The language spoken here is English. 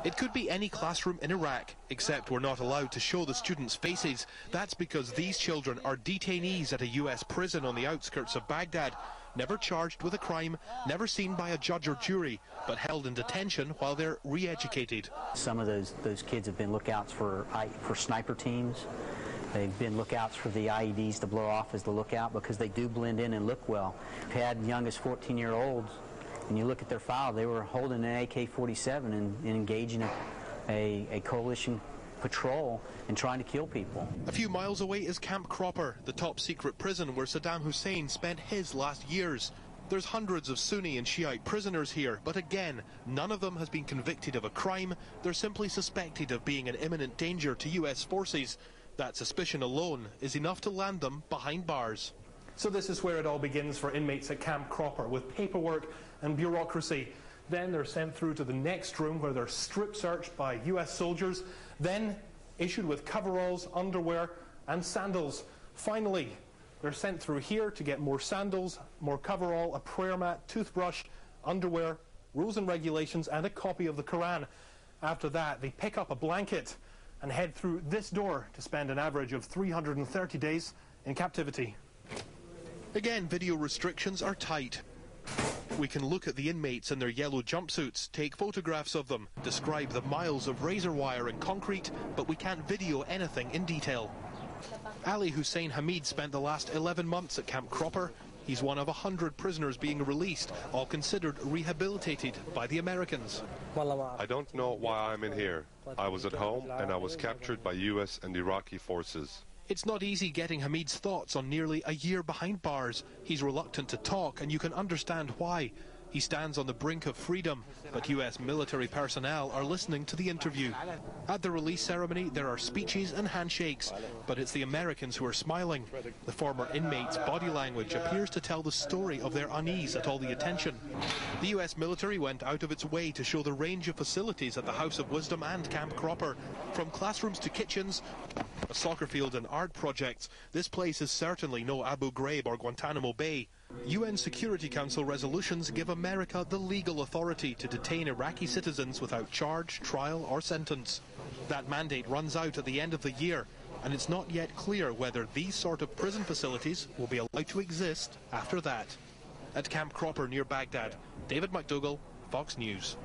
It could be any classroom in Iraq, except we're not allowed to show the students' faces. That's because these children are detainees at a US prison on the outskirts of Baghdad, never charged with a crime, never seen by a judge or jury, but held in detention while they're re-educated. Some of those kids have been lookouts for sniper teams. They've been lookouts for the IEDs to blow off as the lookout because they do blend in and look well. We've had young as 14-year-olds, and you look at their file, they were holding an AK-47 and engaging a coalition patrol and trying to kill people. A few miles away is Camp Cropper, the top secret prison where Saddam Hussein spent his last years. There's hundreds of Sunni and Shiite prisoners here, but again, none of them has been convicted of a crime. They're simply suspected of being an imminent danger to US forces. That suspicion alone is enough to land them behind bars. So this is where it all begins for inmates at Camp Cropper, with paperwork and bureaucracy. Then they're sent through to the next room where they're strip searched by US soldiers, then issued with coveralls, underwear and sandals. Finally, they're sent through here to get more sandals, more coverall, a prayer mat, toothbrush, underwear, rules and regulations and a copy of the Quran. After that, they pick up a blanket and head through this door to spend an average of 330 days in captivity. Again, video restrictions are tight. We can look at the inmates in their yellow jumpsuits, take photographs of them, describe the miles of razor wire and concrete, but we can't video anything in detail. Ali Hussein Hamid spent the last 11 months at Camp Cropper. He's one of 100 prisoners being released, all considered rehabilitated by the Americans. I don't know why I'm in here. I was at home and I was captured by US and Iraqi forces. It's not easy getting Hamid's thoughts on nearly a year behind bars. He's reluctant to talk, and you can understand why. He stands on the brink of freedom, but US military personnel are listening to the interview. At the release ceremony, there are speeches and handshakes, but it's the Americans who are smiling. The former inmates' body language appears to tell the story of their unease at all the attention. The US military went out of its way to show the range of facilities at the House of Wisdom and Camp Cropper, from classrooms to kitchens, a soccer field and art projects. This place is certainly no Abu Ghraib or Guantanamo Bay. UN Security Council resolutions give America the legal authority to detain Iraqi citizens without charge, trial or sentence. That mandate runs out at the end of the year, and it's not yet clear whether these sort of prison facilities will be allowed to exist after that. At Camp Cropper near Baghdad, David McDougall, Fox News.